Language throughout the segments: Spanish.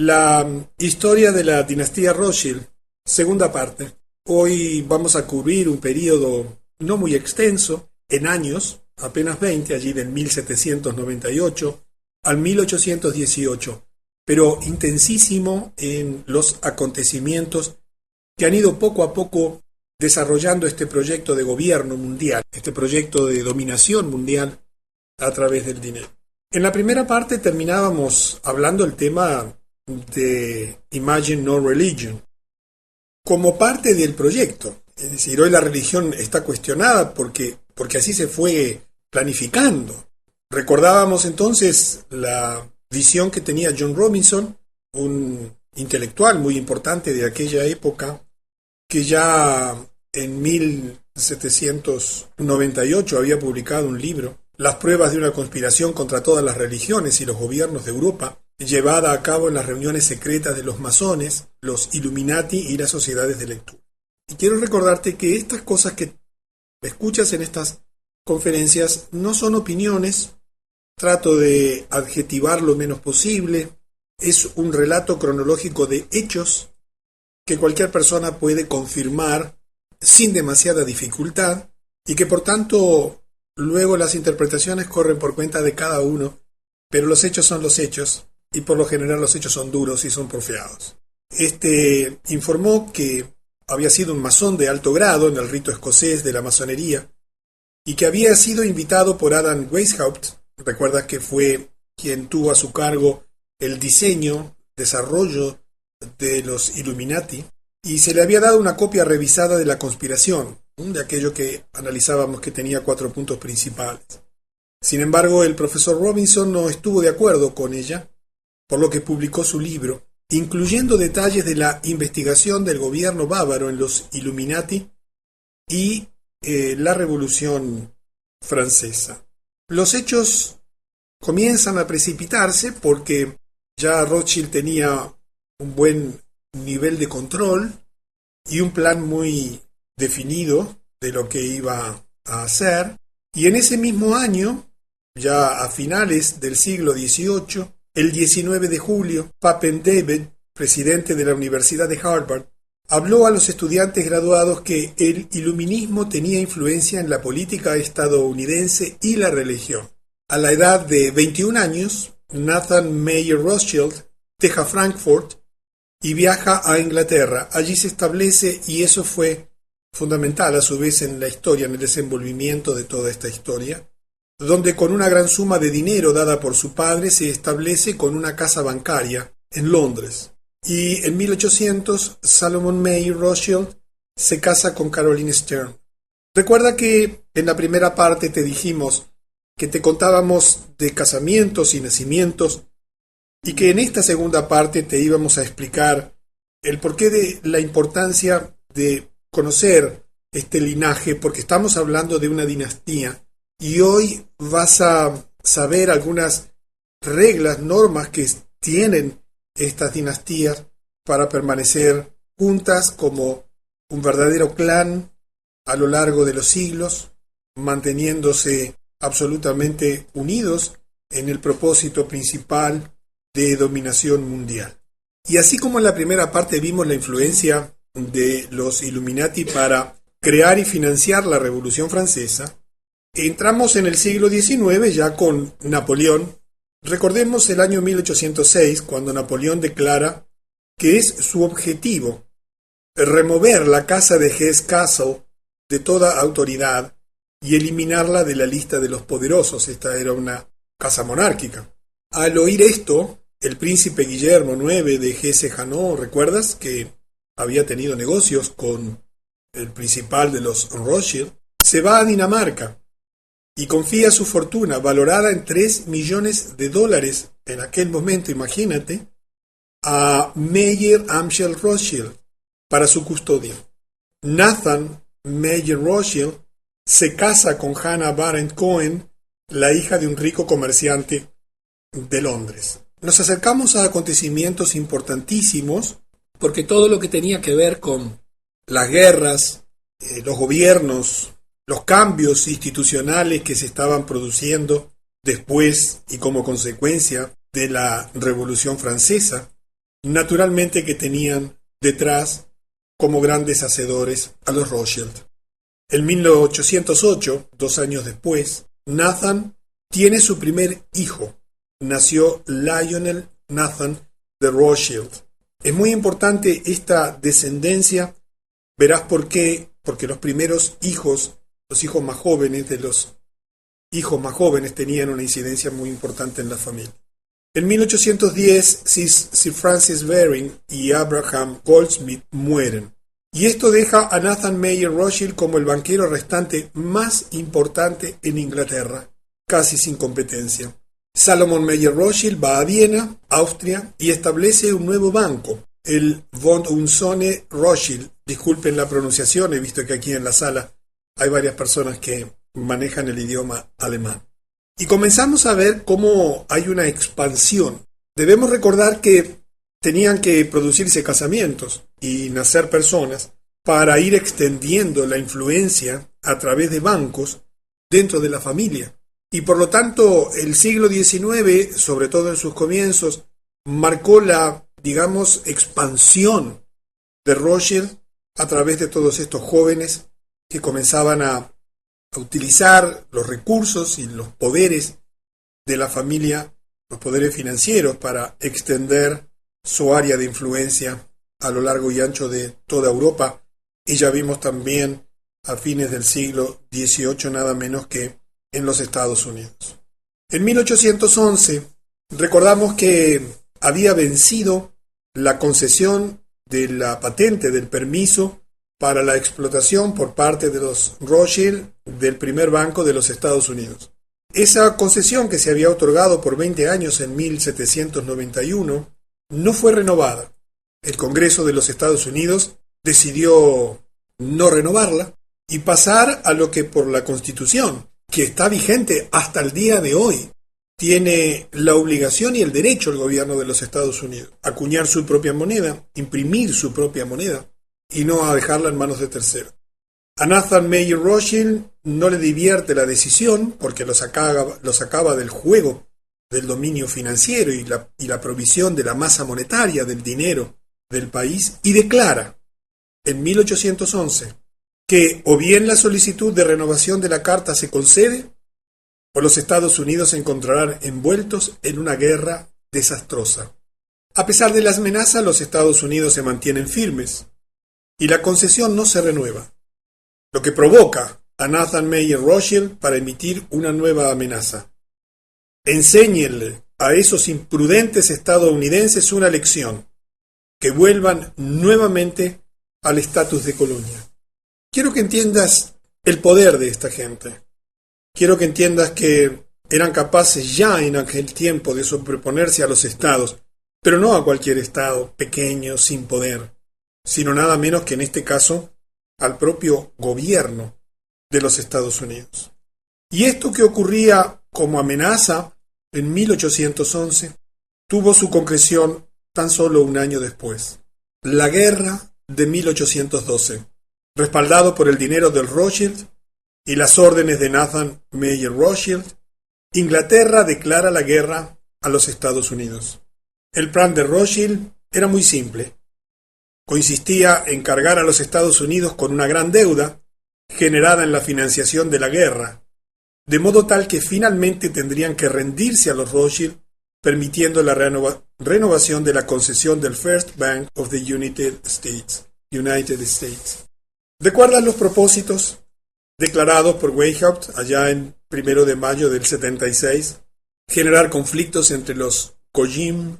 La historia de la dinastía Rothschild, segunda parte. Hoy vamos a cubrir un periodo no muy extenso, en años, apenas 20, allí del 1798 al 1818, pero intensísimo en los acontecimientos que han ido poco a poco desarrollando este proyecto de gobierno mundial, este proyecto de dominación mundial a través del dinero. En la primera parte terminábamos hablando del tema de Imagine No Religion como parte del proyecto. Es decir, hoy la religión está cuestionada porque así se fue planificando. Recordábamos entonces la visión que tenía John Robinson, un intelectual muy importante de aquella época, que ya en 1798 había publicado un libro, Las pruebas de una conspiración contra todas las religiones y los gobiernos de Europa, llevada a cabo en las reuniones secretas de los masones, los Illuminati y las sociedades de lectura. Y quiero recordarte que estas cosas que escuchas en estas conferencias no son opiniones, trato de adjetivar lo menos posible, es un relato cronológico de hechos que cualquier persona puede confirmar sin demasiada dificultad y que por tanto luego las interpretaciones corren por cuenta de cada uno, pero los hechos son los hechos y por lo general los hechos son duros y son porfiados. Este informó que había sido un masón de alto grado en el rito escocés de la masonería y que había sido invitado por Adam Weishaupt. Recuerda que fue quien tuvo a su cargo el diseño, desarrollo de los Illuminati, y se le había dado una copia revisada de la conspiración, de aquello que analizábamos que tenía 4 puntos principales. Sin embargo, el profesor Robinson no estuvo de acuerdo con ella, por lo que publicó su libro, incluyendo detalles de la investigación del gobierno bávaro en los Illuminati y la Revolución Francesa. Los hechos comienzan a precipitarse porque ya Rothschild tenía un buen nivel de control y un plan muy definido de lo que iba a hacer. Y en ese mismo año, ya a finales del siglo XVIII, el 19 de julio, Papen David, presidente de la Universidad de Harvard, habló a los estudiantes graduados que el iluminismo tenía influencia en la política estadounidense y la religión. A la edad de 21 años, Nathan Mayer Rothschild deja Frankfurt y viaja a Inglaterra. Allí se establece, y eso fue fundamental a su vez en la historia, en el desenvolvimiento de toda esta historia, donde con una gran suma de dinero dada por su padre se establece con una casa bancaria en Londres. Y en 1800 Salomon Mayer Rothschild se casa con Caroline Stern. Recuerda que en la primera parte te dijimos que te contábamos de casamientos y nacimientos y que en esta segunda parte te íbamos a explicar el porqué de la importancia de conocer este linaje, porque estamos hablando de una dinastía y hoy vas a saber algunas reglas, normas que tienen estas dinastías para permanecer juntas como un verdadero clan a lo largo de los siglos, manteniéndose absolutamente unidos en el propósito principal de dominación mundial. Y así como en la primera parte vimos la influencia de los Illuminati para crear y financiar la Revolución Francesa, entramos en el siglo XIX ya con Napoleón. Recordemos el año 1806, cuando Napoleón declara que es su objetivo remover la casa de Hesse-Kassel de toda autoridad y eliminarla de la lista de los poderosos. Esta era una casa monárquica. Al oír esto, el príncipe Guillermo IX de Hesse-Hanau, ¿recuerdas que había tenido negocios con el principal de los Rothschild? Se va a Dinamarca y confía su fortuna, valorada en $3 millones en aquel momento, imagínate, a Mayer Amschel Rothschild para su custodia. Nathan Mayer Rothschild se casa con Hannah Barendt Cohen, la hija de un rico comerciante de Londres. Nos acercamos a acontecimientos importantísimos porque todo lo que tenía que ver con las guerras, los gobiernos, los cambios institucionales que se estaban produciendo después y como consecuencia de la Revolución Francesa, naturalmente que tenían detrás como grandes hacedores a los Rothschild. En 1808, 2 años después, Nathan tiene su primer hijo. Nació Lionel Nathan de Rothschild. Es muy importante esta descendencia. Verás por qué. Porque los primeros hijos, los hijos más jóvenes de los hijos más jóvenes tenían una incidencia muy importante en la familia. En 1810, Sir Francis Baring y Abraham Goldsmith mueren. Y esto deja a Nathan Mayer Rothschild como el banquero restante más importante en Inglaterra, casi sin competencia. Salomon Mayer Rothschild va a Viena, Austria, y establece un nuevo banco, el Von Unzone Rothschild. Disculpen la pronunciación, he visto que aquí en la sala hay varias personas que manejan el idioma alemán. Y comenzamos a ver cómo hay una expansión. Debemos recordar que tenían que producirse casamientos y nacer personas para ir extendiendo la influencia a través de bancos dentro de la familia. Y por lo tanto, el siglo XIX, sobre todo en sus comienzos, marcó la, digamos, expansión de Rothschild a través de todos estos jóvenes que comenzaban a utilizar los recursos y los poderes de la familia, los poderes financieros, para extender su área de influencia a lo largo y ancho de toda Europa. Y ya vimos también a fines del siglo XVIII nada menos que en los Estados Unidos. En 1811 recordamos que había vencido la concesión de la patente del permiso para la explotación por parte de los Rothschild del primer banco de los Estados Unidos. Esa concesión, que se había otorgado por 20 años en 1791, no fue renovada. El Congreso de los Estados Unidos decidió no renovarla y pasar a lo que por la Constitución, que está vigente hasta el día de hoy, tiene la obligación y el derecho el gobierno de los Estados Unidos a acuñar su propia moneda, imprimir su propia moneda y no a dejarla en manos de terceros. A Nathan Mayer Rothschild no le divierte la decisión porque lo sacaba del juego del dominio financiero y la provisión de la masa monetaria del dinero del país, y declara en 1811 que o bien la solicitud de renovación de la carta se concede o los Estados Unidos se encontrarán envueltos en una guerra desastrosa. A pesar de las amenazas, los Estados Unidos se mantienen firmes y la concesión no se renueva, lo que provoca a Nathan Mayer Rothschild para emitir una nueva amenaza. Enséñenle a esos imprudentes estadounidenses una lección, que vuelvan nuevamente al estatus de colonia. Quiero que entiendas el poder de esta gente. Quiero que entiendas que eran capaces ya en aquel tiempo de sobreponerse a los estados, pero no a cualquier estado pequeño, sin poder, sino nada menos que en este caso al propio gobierno de los Estados Unidos. Y esto que ocurría como amenaza en 1811 tuvo su concreción tan solo un año después. La guerra de 1812, respaldado por el dinero del Rothschild y las órdenes de Nathan Mayer Rothschild, Inglaterra declara la guerra a los Estados Unidos. El plan de Rothschild era muy simple. Consistía en cargar a los Estados Unidos con una gran deuda generada en la financiación de la guerra, de modo tal que finalmente tendrían que rendirse a los Rothschild, permitiendo la renovación de la concesión del First Bank of the United States. ¿Recuerdan los propósitos declarados por Weishaupt allá en 1 de mayo del 76? Generar conflictos entre los Goyim,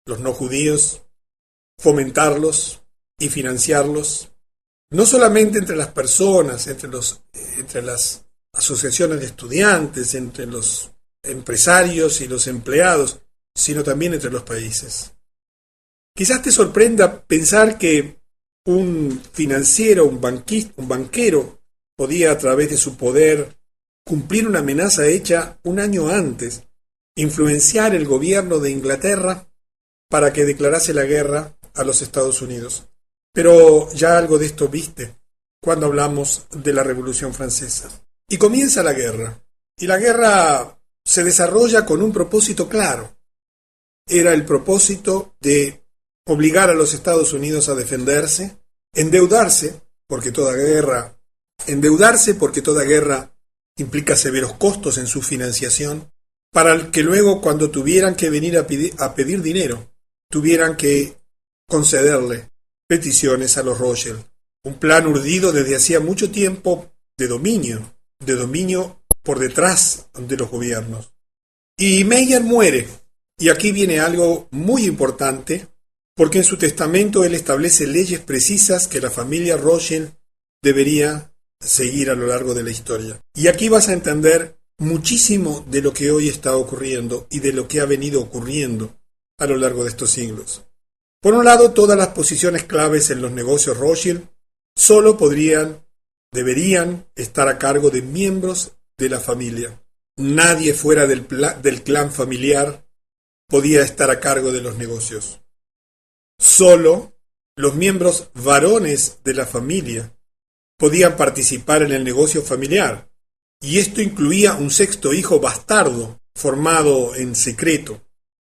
los no judíos, fomentarlos y financiarlos, no solamente entre las personas, entre las asociaciones de estudiantes, entre los empresarios y los empleados, sino también entre los países. Quizás te sorprenda pensar que un financiero, un banquero, podía a través de su poder cumplir una amenaza hecha un año antes, influenciar el gobierno de Inglaterra para que declarase la guerra a los Estados Unidos. Pero ya algo de esto viste cuando hablamos de la Revolución Francesa. Y comienza la guerra. Y la guerra se desarrolla con un propósito claro. Era el propósito de obligar a los Estados Unidos a defenderse, endeudarse porque toda guerra implica severos costos en su financiación, para que luego cuando tuvieran que venir a pedir dinero, tuvieran que concederle peticiones a los Rothschild. Un plan urdido desde hacía mucho tiempo de dominio por detrás de los gobiernos. Y Meyer muere, y aquí viene algo muy importante, porque en su testamento él establece leyes precisas que la familia Rothschild debería seguir a lo largo de la historia. Y aquí vas a entender muchísimo de lo que hoy está ocurriendo y de lo que ha venido ocurriendo a lo largo de estos siglos. Por un lado, todas las posiciones claves en los negocios Rothschild solo deberían estar a cargo de miembros de la familia. Nadie fuera del clan familiar podía estar a cargo de los negocios. Solo los miembros varones de la familia podían participar en el negocio familiar, y esto incluía un sexto hijo bastardo formado en secreto.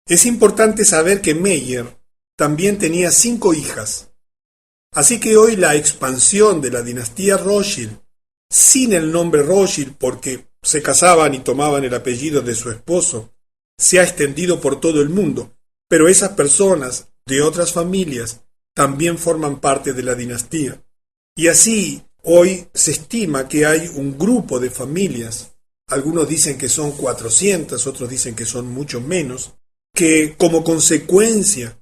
Es importante saber que Meyer también tenía 5 hijas, así que hoy la expansión de la dinastía Rothschild, sin el nombre Rothschild porque se casaban y tomaban el apellido de su esposo, se ha extendido por todo el mundo, pero esas personas de otras familias también forman parte de la dinastía. Y así, hoy se estima que hay un grupo de familias, algunos dicen que son 400, otros dicen que son mucho menos, que como consecuencia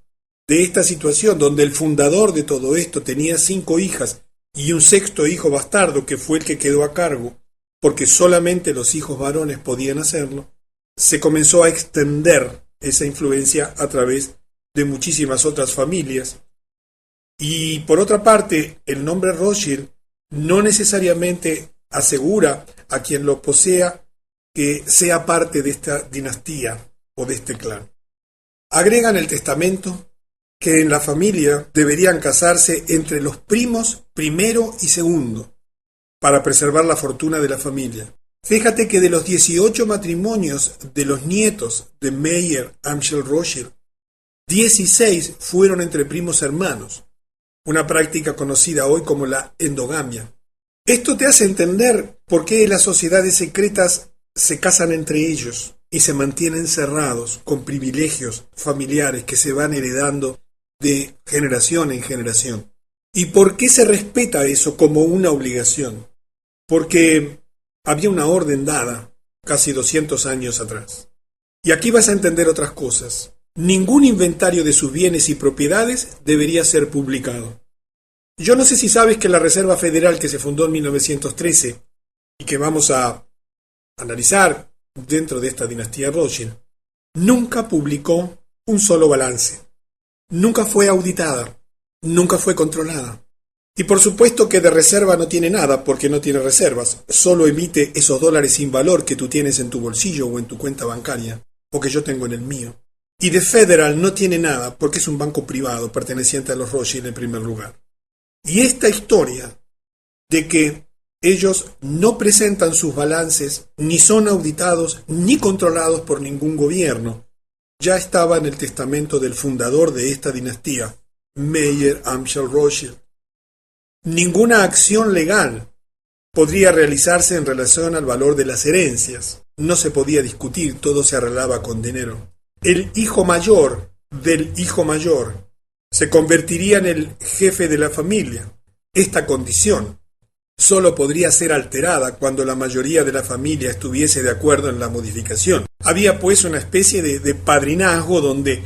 de esta situación, donde el fundador de todo esto tenía 5 hijas y un sexto hijo bastardo que fue el que quedó a cargo, porque solamente los hijos varones podían hacerlo, se comenzó a extender esa influencia a través de muchísimas otras familias. Y por otra parte, el nombre Rothschild no necesariamente asegura a quien lo posea que sea parte de esta dinastía o de este clan. Agrega en el testamento que en la familia deberían casarse entre los primos primero y segundo para preservar la fortuna de la familia. Fíjate que de los 18 matrimonios de los nietos de Meyer Amschel Rothschild, 16 fueron entre primos hermanos, una práctica conocida hoy como la endogamia. Esto te hace entender por qué las sociedades secretas se casan entre ellos y se mantienen cerrados con privilegios familiares que se van heredando de generación en generación. ¿Y por qué se respeta eso como una obligación? Porque había una orden dada casi 200 años atrás. Y aquí vas a entender otras cosas. Ningún inventario de sus bienes y propiedades debería ser publicado. Yo no sé si sabes que la Reserva Federal, que se fundó en 1913 y que vamos a analizar dentro de esta dinastía Rothschild, nunca publicó un solo balance. Nunca fue auditada, nunca fue controlada. Y por supuesto que de reserva no tiene nada porque no tiene reservas, solo emite esos dólares sin valor que tú tienes en tu bolsillo o en tu cuenta bancaria, o que yo tengo en el mío. Y de Federal no tiene nada porque es un banco privado perteneciente a los Rothschild en primer lugar. Y esta historia de que ellos no presentan sus balances, ni son auditados, ni controlados por ningún gobierno, ya estaba en el testamento del fundador de esta dinastía, Meyer Amschel Rothschild. Ninguna acción legal podría realizarse en relación al valor de las herencias. No se podía discutir, todo se arreglaba con dinero. El hijo mayor del hijo mayor se convertiría en el jefe de la familia. Esta condición solo podría ser alterada cuando la mayoría de la familia estuviese de acuerdo en la modificación. Había pues una especie de padrinazgo donde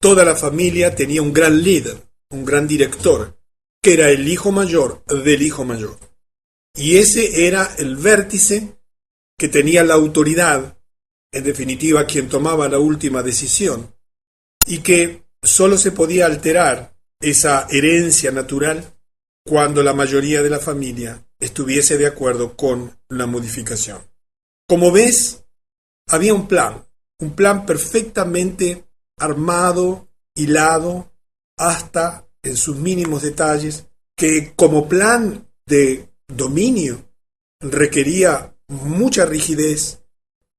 toda la familia tenía un gran líder, un gran director, que era el hijo mayor del hijo mayor. Y ese era el vértice que tenía la autoridad, en definitiva quien tomaba la última decisión, y que solo se podía alterar esa herencia natural cuando la mayoría de la familia estuviese de acuerdo con la modificación. Como ves, había un plan perfectamente armado, hilado, hasta en sus mínimos detalles, que como plan de dominio requería mucha rigidez,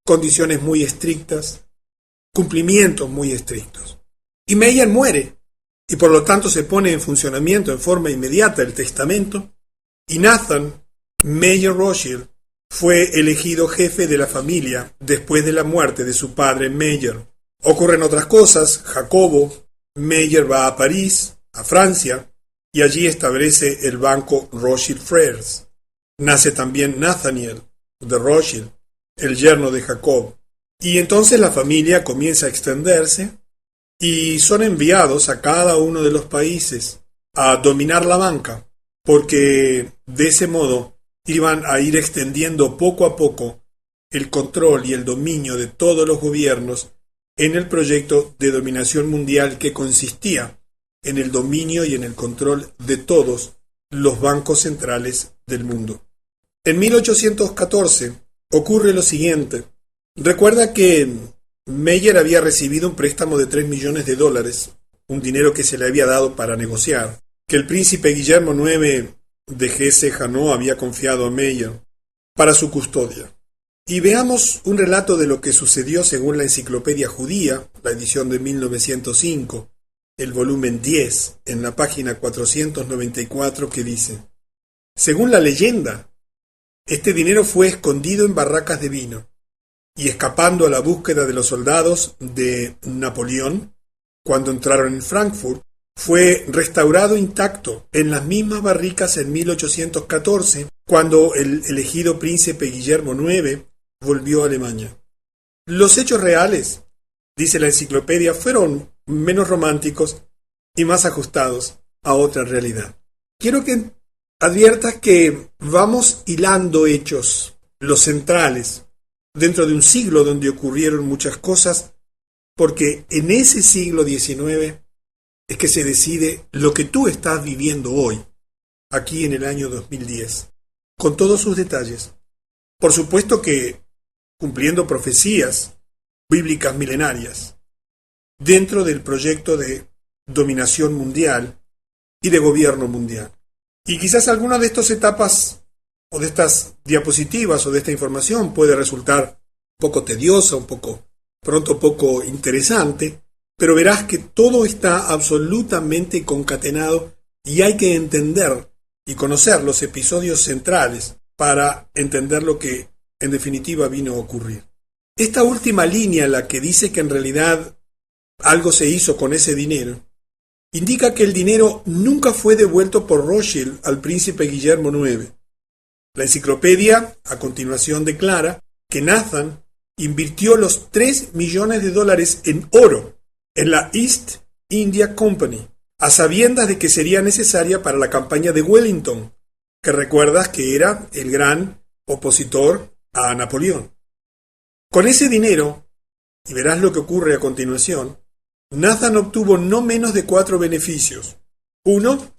condiciones muy estrictas, cumplimientos muy estrictos. Y Meyer muere, y por lo tanto se pone en funcionamiento en forma inmediata el testamento, y Nathan Meyer Rothschild fue elegido jefe de la familia después de la muerte de su padre Meyer. Ocurren otras cosas. Jacobo Meyer va a París, a Francia, y allí establece el banco Rothschild Frères. Nace también Nathaniel de Rothschild, el yerno de Jacob. Y entonces la familia comienza a extenderse y son enviados a cada uno de los países a dominar la banca, porque de ese modo iban a ir extendiendo poco a poco el control y el dominio de todos los gobiernos en el proyecto de dominación mundial que consistía en el dominio y en el control de todos los bancos centrales del mundo. En 1814 ocurre lo siguiente. Recuerda que Meyer había recibido un préstamo de $3 millones, un dinero que se le había dado para negociar, que el príncipe Guillermo IX de Hesse-Hanau había confiado a Meyer para su custodia. Y veamos un relato de lo que sucedió según la Enciclopedia Judía, la edición de 1905, el volumen 10, en la página 494, que dice: según la leyenda, este dinero fue escondido en barracas de vino, y escapando a la búsqueda de los soldados de Napoleón, cuando entraron en Frankfurt, fue restaurado intacto en las mismas barricas en 1814, cuando el elegido príncipe Guillermo IX volvió a Alemania. Los hechos reales, dice la enciclopedia, fueron menos románticos y más ajustados a otra realidad. Quiero que adviertas que vamos hilando hechos, los centrales, dentro de un siglo donde ocurrieron muchas cosas, porque en ese siglo XIX es que se decide lo que tú estás viviendo hoy, aquí en el año 2010, con todos sus detalles. Por supuesto que cumpliendo profecías bíblicas milenarias, dentro del proyecto de dominación mundial y de gobierno mundial. Y quizás alguna de estas etapas o de estas diapositivas o de esta información puede resultar un poco tediosa, poco interesante, pero verás que todo está absolutamente concatenado y hay que entender y conocer los episodios centrales para entender lo que en definitiva vino a ocurrir. Esta última línea, la que dice que en realidad algo se hizo con ese dinero, indica que el dinero nunca fue devuelto por Rothschild al príncipe Guillermo IX. La enciclopedia a continuación declara que Nathan invirtió los $3 millones en oro en la East India Company, a sabiendas de que sería necesaria para la campaña de Wellington, que recuerdas que era el gran opositor a Napoleón. Con ese dinero, y verás lo que ocurre a continuación, Nathan obtuvo no menos de 4 beneficios. Uno,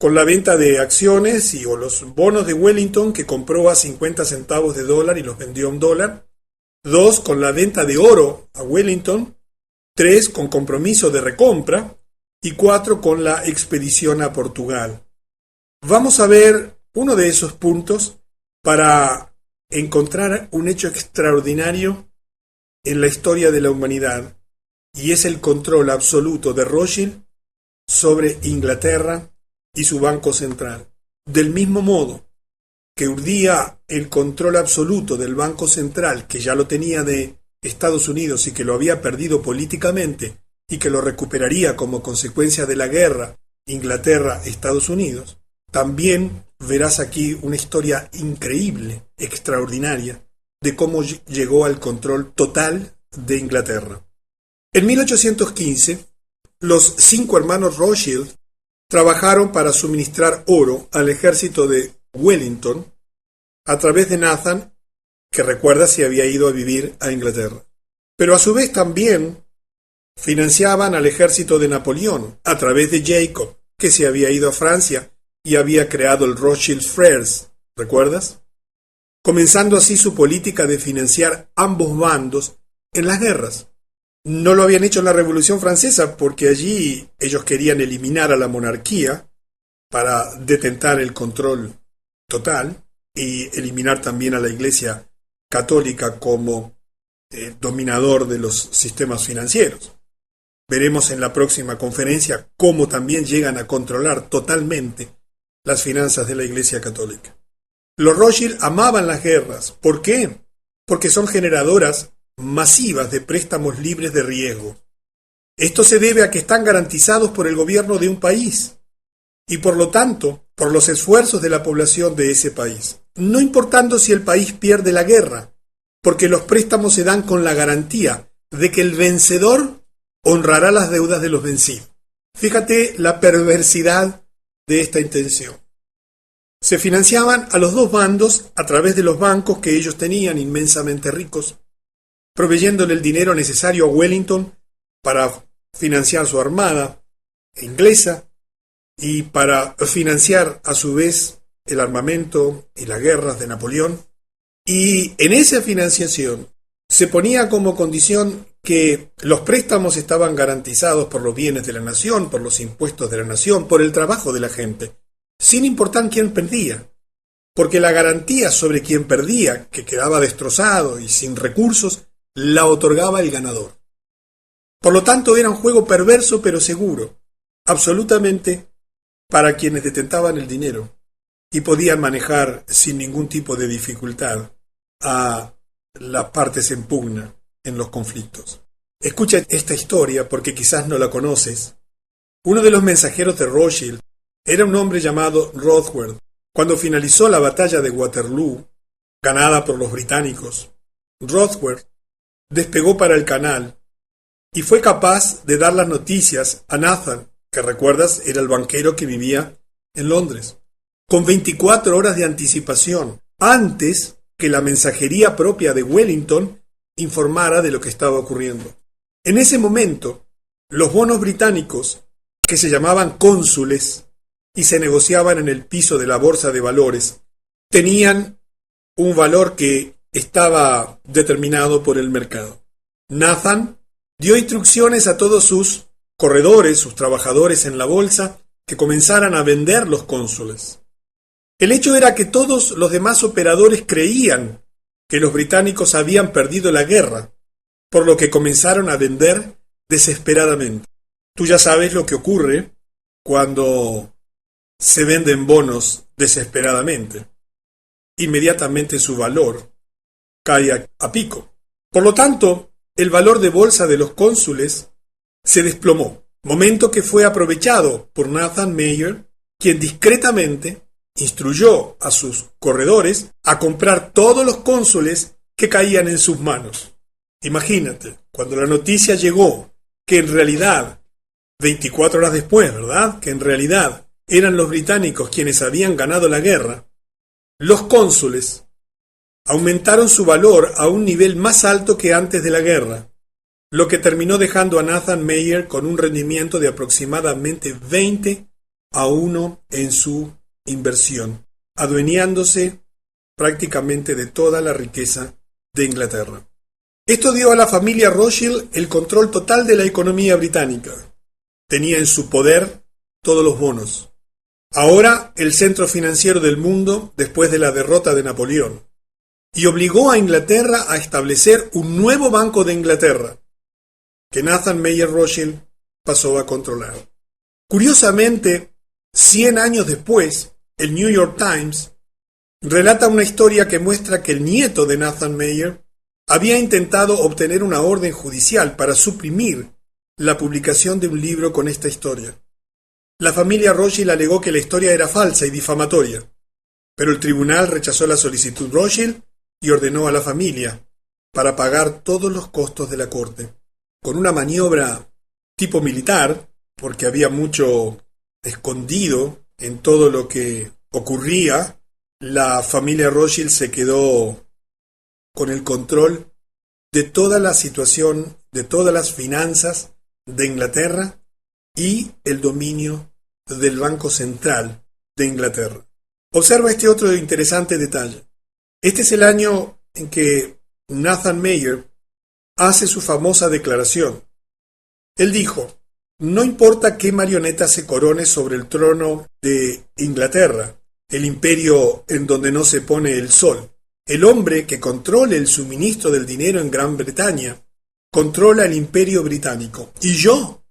con la venta de acciones o los bonos de Wellington que compró a 50 centavos de dólar y los vendió a $1. 2, con la venta de oro a Wellington. 3, con compromiso de recompra. Y 4, con la expedición a Portugal. Vamos a ver uno de esos puntos para encontrar un hecho extraordinario en la historia de la humanidad, y es el control absoluto de Rothschild sobre Inglaterra y su banco central. Del mismo modo que urdía el control absoluto del Banco Central, que ya lo tenía de Estados Unidos y que lo había perdido políticamente y que lo recuperaría como consecuencia de la guerra Inglaterra-Estados Unidos, también verás aquí una historia increíble, extraordinaria, de cómo llegó al control total de Inglaterra. En 1815, los 5 hermanos Rothschild trabajaron para suministrar oro al ejército de Wellington a través de Nathan, que recuerda se había ido a vivir a Inglaterra. Pero a su vez también financiaban al ejército de Napoleón a través de Jacob, que se había ido a Francia y había creado el Rothschild Frères, ¿recuerdas? Comenzando así su política de financiar ambos bandos en las guerras. No lo habían hecho en la Revolución Francesa porque allí ellos querían eliminar a la monarquía para detentar el control total y eliminar también a la Iglesia católica como dominador de los sistemas financieros. Veremos en la próxima conferencia cómo también llegan a controlar totalmente las finanzas de la Iglesia Católica. Los Rothschild amaban las guerras. ¿Por qué? Porque son generadoras masivas de préstamos libres de riesgo. Esto se debe a que están garantizados por el gobierno de un país y por lo tanto por los esfuerzos de la población de ese país, no importando si el país pierde la guerra, porque los préstamos se dan con la garantía de que el vencedor honrará las deudas de los vencidos. Fíjate la perversidad de esta intención. Se financiaban a los dos bandos a través de los bancos que ellos tenían, inmensamente ricos, proveyéndole el dinero necesario a Wellington para financiar su armada inglesa y para financiar a su vez el armamento y las guerras de Napoleón. Y en esa financiación se ponía como condición que los préstamos estaban garantizados por los bienes de la nación, por los impuestos de la nación, por el trabajo de la gente, sin importar quién perdía, porque la garantía sobre quien perdía, que quedaba destrozado y sin recursos, la otorgaba el ganador. Por lo tanto, era un juego perverso pero seguro, absolutamente para quienes detentaban el dinero y podían manejar sin ningún tipo de dificultad a las partes en pugna en los conflictos. Escucha esta historia porque quizás no la conoces. Uno de los mensajeros de Rothschild era un hombre llamado Rothward. Cuando finalizó la batalla de Waterloo, ganada por los británicos, Rothward despegó para el canal y fue capaz de dar las noticias a Nathan, que recuerdas era el banquero que vivía en Londres, con 24 horas de anticipación, antes que la mensajería propia de Wellington informara de lo que estaba ocurriendo. En ese momento, los bonos británicos, que se llamaban cónsules y se negociaban en el piso de la bolsa de valores, tenían un valor que estaba determinado por el mercado. Nathan dio instrucciones a todos sus corredores, sus trabajadores en la bolsa, que comenzaran a vender los cónsules. El hecho era que todos los demás operadores creían que los británicos habían perdido la guerra, por lo que comenzaron a vender desesperadamente. Tú ya sabes lo que ocurre cuando se venden bonos desesperadamente. Inmediatamente su valor cae a pico. Por lo tanto, el valor de bolsa de los cónsules se desplomó, momento que fue aprovechado por Nathan Mayer, quien discretamente instruyó a sus corredores a comprar todos los cónsules que caían en sus manos. Imagínate, cuando la noticia llegó que en realidad, 24 horas después, ¿verdad?, que en realidad eran los británicos quienes habían ganado la guerra, los cónsules aumentaron su valor a un nivel más alto que antes de la guerra, lo que terminó dejando a Nathan Mayer con un rendimiento de aproximadamente 20-1 en su inversión, adueñándose prácticamente de toda la riqueza de Inglaterra. Esto dio a la familia Rothschild el control total de la economía británica. Tenía en su poder todos los bonos. Ahora el centro financiero del mundo después de la derrota de Napoleón. Y obligó a Inglaterra a establecer un nuevo Banco de Inglaterra, que Nathan Mayer Rothschild pasó a controlar. Curiosamente, 100 años después, el New York Times relata una historia que muestra que el nieto de Nathan Mayer había intentado obtener una orden judicial para suprimir la publicación de un libro con esta historia. La familia Rothschild alegó que la historia era falsa y difamatoria, pero el tribunal rechazó la solicitud Rothschild y ordenó a la familia para pagar todos los costos de la corte. Con una maniobra tipo militar, porque había mucho escondido en todo lo que ocurría, la familia Rothschild se quedó con el control de toda la situación, de todas las finanzas de Inglaterra y el dominio del Banco Central de Inglaterra. Observa este otro interesante detalle. Este es el año en que Nathan Mayer hace su famosa declaración. Él dijo: no importa qué marioneta se corone sobre el trono de Inglaterra, el imperio en donde no se pone el sol, el hombre que controle el suministro del dinero en Gran Bretaña controla el imperio británico y yo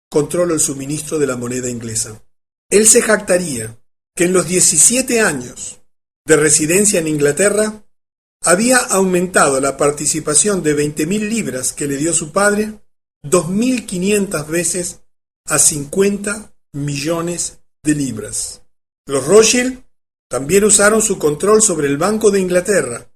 controlo el suministro de la moneda inglesa. Él se jactaría que en los 17 años de residencia en Inglaterra había aumentado la participación de 20.000 libras que le dio su padre 2.500 veces a 50 millones de libras. Los Rothschild también usaron su control sobre el Banco de Inglaterra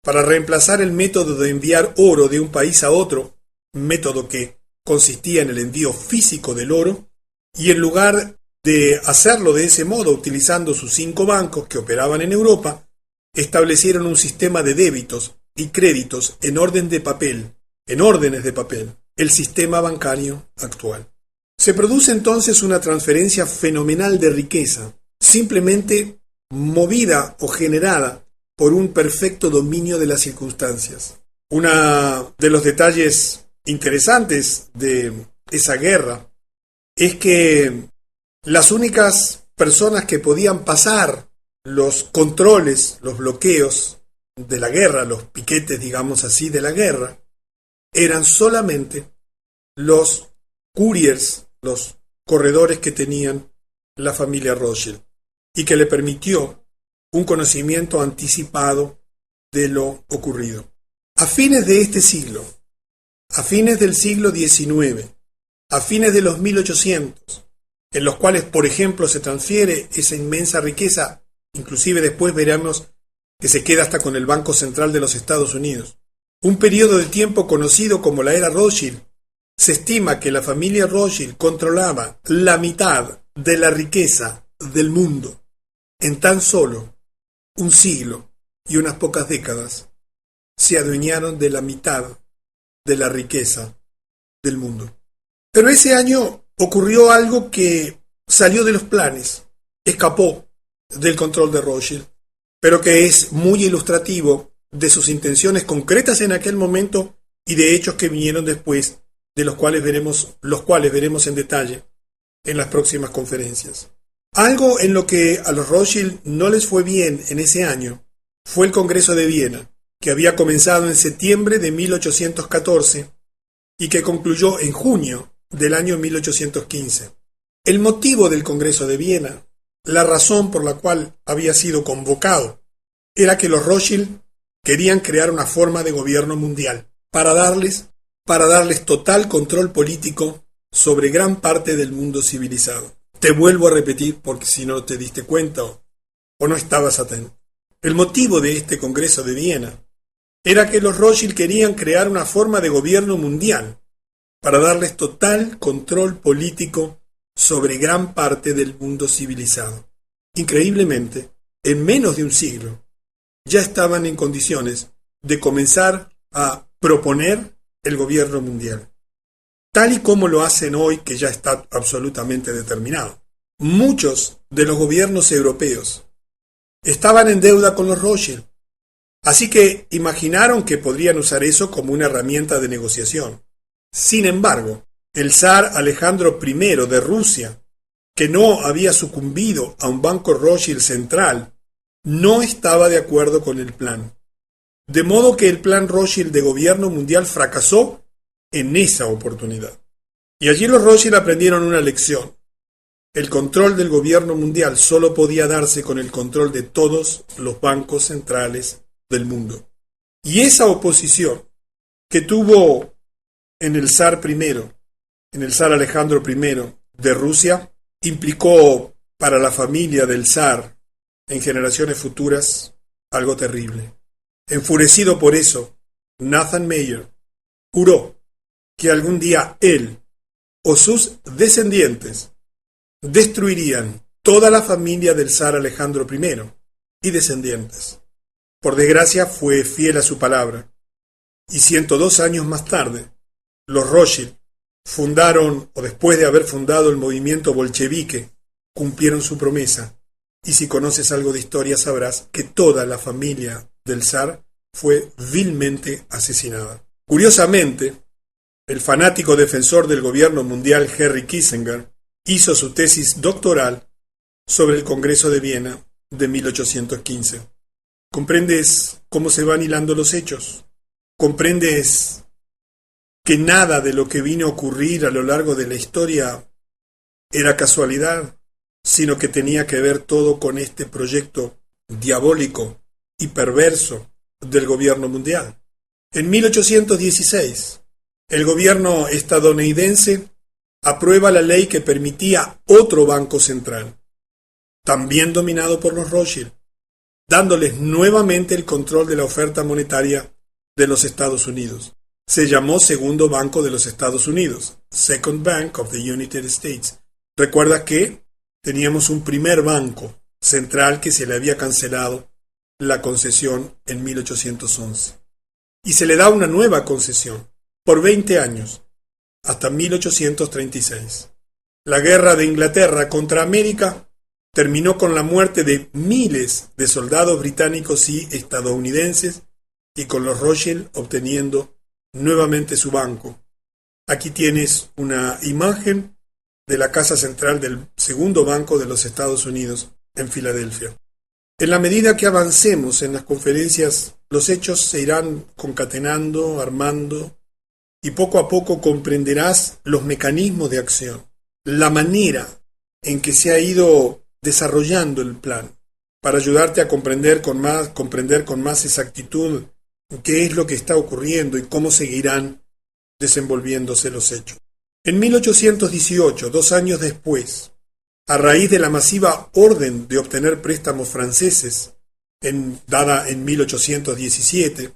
para reemplazar el método de enviar oro de un país a otro, método que consistía en el envío físico del oro, y en lugar de hacerlo de ese modo utilizando sus 5 bancos que operaban en Europa, establecieron un sistema de débitos y créditos en órdenes de papel, el sistema bancario actual. Se produce entonces una transferencia fenomenal de riqueza, simplemente movida o generada por un perfecto dominio de las circunstancias. Uno de los detalles interesantes de esa guerra es que las únicas personas que podían pasar los controles, los bloqueos de la guerra, los piquetes, digamos así, de la guerra, eran solamente los couriers, los corredores que tenían la familia Rothschild, y que le permitió un conocimiento anticipado de lo ocurrido. A fines de este siglo, a fines del siglo XIX, a fines de los 1800, en los cuales, por ejemplo, se transfiere esa inmensa riqueza, inclusive después veremos que se queda hasta con el Banco Central de los Estados Unidos. Un periodo de tiempo conocido como la era Rothschild. Se estima que la familia Rothschild controlaba la mitad de la riqueza del mundo. En tan solo un siglo y unas pocas décadas se adueñaron de la mitad de la riqueza del mundo. Pero ese año ocurrió algo que salió de los planes, escapó del control de Rothschild, pero que es muy ilustrativo de sus intenciones concretas en aquel momento y de hechos que vinieron después, de los cuales veremos en detalle en las próximas conferencias. Algo en lo que a los Rothschild no les fue bien en ese año fue el Congreso de Viena, que había comenzado en septiembre de 1814 y que concluyó en junio del año 1815. El motivo del Congreso de Viena, la razón por la cual había sido convocado, era que los Rothschild querían crear una forma de gobierno mundial para darles total control político sobre gran parte del mundo civilizado. Te vuelvo a repetir porque si no te diste cuenta o no estabas atento. El motivo de este Congreso de Viena era que los Rothschild querían crear una forma de gobierno mundial para darles total control político sobre gran parte del mundo civilizado. Increíblemente, en menos de un siglo, ya estaban en condiciones de comenzar a proponer el gobierno mundial, tal y como lo hacen hoy, que ya está absolutamente determinado. Muchos de los gobiernos europeos estaban en deuda con los Rothschild, así que imaginaron que podrían usar eso como una herramienta de negociación. Sin embargo, el zar Alejandro I de Rusia, que no había sucumbido a un banco Rothschild central, no estaba de acuerdo con el plan. De modo que el plan Rothschild de gobierno mundial fracasó en esa oportunidad. Y allí los Rothschild aprendieron una lección. El control del gobierno mundial solo podía darse con el control de todos los bancos centrales del mundo. Y esa oposición que tuvo en el zar Alejandro I de Rusia, implicó para la familia del zar en generaciones futuras algo terrible. Enfurecido por eso, Nathan Mayer juró que algún día él o sus descendientes destruirían toda la familia del zar Alejandro I y descendientes. Por desgracia fue fiel a su palabra, y 102 años más tarde, los Rothschild fundaron, o después de haber fundado el movimiento bolchevique, cumplieron su promesa, y si conoces algo de historia sabrás que toda la familia del zar fue vilmente asesinada. Curiosamente, el fanático defensor del gobierno mundial Henry Kissinger hizo su tesis doctoral sobre el Congreso de Viena de 1815. ¿Comprendes cómo se van hilando los hechos? ¿Comprendes que nada de lo que vino a ocurrir a lo largo de la historia era casualidad, sino que tenía que ver todo con este proyecto diabólico y perverso del gobierno mundial. En 1816, el gobierno estadounidense aprueba la ley que permitía otro banco central, también dominado por los Rothschild, dándoles nuevamente el control de la oferta monetaria de los Estados Unidos. Se llamó Segundo Banco de los Estados Unidos, Second Bank of the United States. Recuerda que teníamos un primer banco central que se le había cancelado la concesión en 1811. Y se le da una nueva concesión por 20 años, hasta 1836. La guerra de Inglaterra contra América terminó con la muerte de miles de soldados británicos y estadounidenses y con los Rothschild obteniendo nuevamente su banco. Aquí tienes una imagen de la casa central del segundo banco de los Estados Unidos en Filadelfia. En la medida que avancemos en las conferencias, los hechos se irán concatenando, armando, y poco a poco comprenderás los mecanismos de acción, la manera en que se ha ido desarrollando el plan, para ayudarte a comprender con más exactitud qué es lo que está ocurriendo y cómo seguirán desenvolviéndose los hechos. En 1818, 2 años después, a raíz de la masiva orden de obtener préstamos franceses, dada en 1817,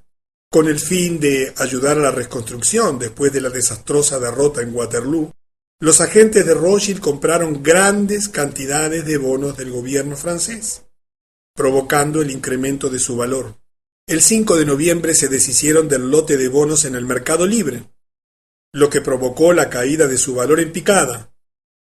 con el fin de ayudar a la reconstrucción después de la desastrosa derrota en Waterloo, los agentes de Rothschild compraron grandes cantidades de bonos del gobierno francés, provocando el incremento de su valor. El 5 de noviembre se deshicieron del lote de bonos en el mercado libre, lo que provocó la caída de su valor en picada,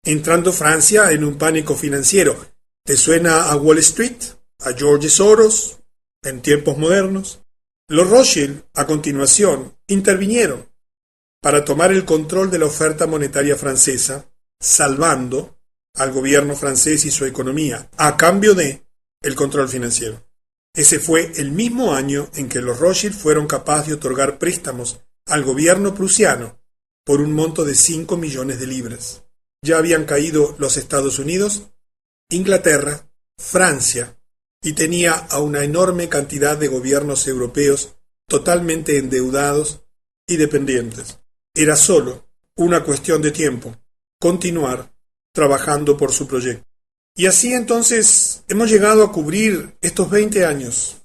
entrando Francia en un pánico financiero. ¿Te suena a Wall Street? ¿A George Soros? En tiempos modernos. Los Rothschild, a continuación, intervinieron para tomar el control de la oferta monetaria francesa, salvando al gobierno francés y su economía, a cambio de el control financiero. Ese fue el mismo año en que los Rothschild fueron capaces de otorgar préstamos al gobierno prusiano por un monto de 5 millones de libras. Ya habían caído los Estados Unidos, Inglaterra, Francia, y tenía a una enorme cantidad de gobiernos europeos totalmente endeudados y dependientes. Era solo una cuestión de tiempo continuar trabajando por su proyecto. Y así entonces hemos llegado a cubrir estos 20 años,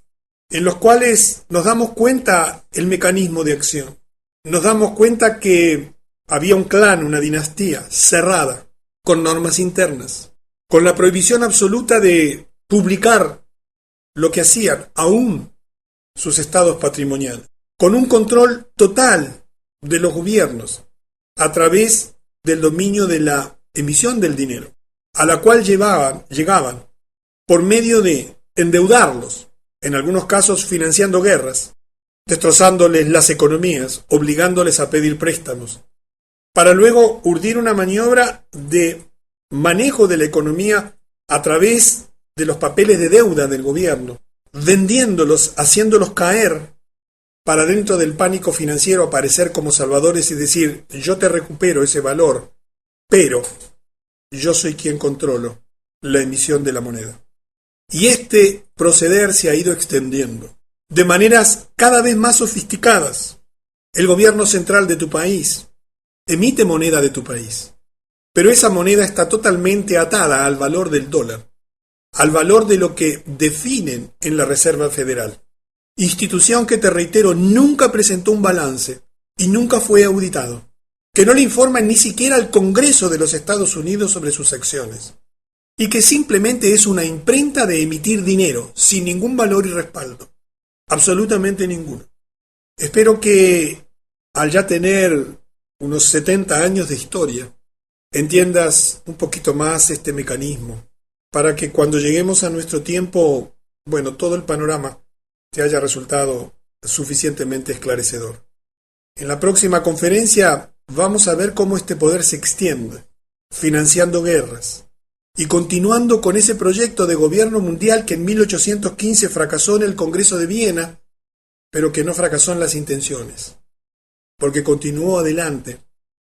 en los cuales nos damos cuenta el mecanismo de acción. Nos damos cuenta que había un clan, una dinastía cerrada, con normas internas, con la prohibición absoluta de publicar lo que hacían, aún sus estados patrimoniales, con un control total de los gobiernos a través del dominio de la emisión del dinero, a la cual llegaban por medio de endeudarlos, en algunos casos financiando guerras, destrozándoles las economías, obligándoles a pedir préstamos, para luego urdir una maniobra de manejo de la economía a través de los papeles de deuda del gobierno, vendiéndolos, haciéndolos caer para dentro del pánico financiero aparecer como salvadores y decir, yo te recupero ese valor, pero yo soy quien controlo la emisión de la moneda. Y este proceder se ha ido extendiendo de maneras cada vez más sofisticadas. El gobierno central de tu país emite moneda de tu país, pero esa moneda está totalmente atada al valor del dólar, al valor de lo que definen en la Reserva Federal, institución que, te reitero, nunca presentó un balance y nunca fue auditado, que no le informa ni siquiera al Congreso de los Estados Unidos sobre sus acciones, y que simplemente es una imprenta de emitir dinero sin ningún valor y respaldo, absolutamente ninguno. Espero que al ya tener unos 70 años de historia, entiendas un poquito más este mecanismo, para que cuando lleguemos a nuestro tiempo, todo el panorama te haya resultado suficientemente esclarecedor. En la próxima conferencia vamos a ver cómo este poder se extiende, financiando guerras, y continuando con ese proyecto de gobierno mundial que en 1815 fracasó en el Congreso de Viena, pero que no fracasó en las intenciones. porque continuó adelante,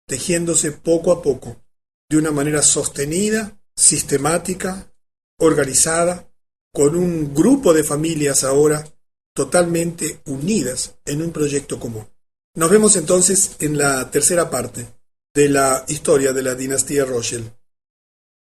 tejiéndose poco a poco, de una manera sostenida, sistemática, organizada, con un grupo de familias ahora totalmente unidas en un proyecto común. Nos vemos entonces en la tercera parte de la historia de la dinastía Rothschild.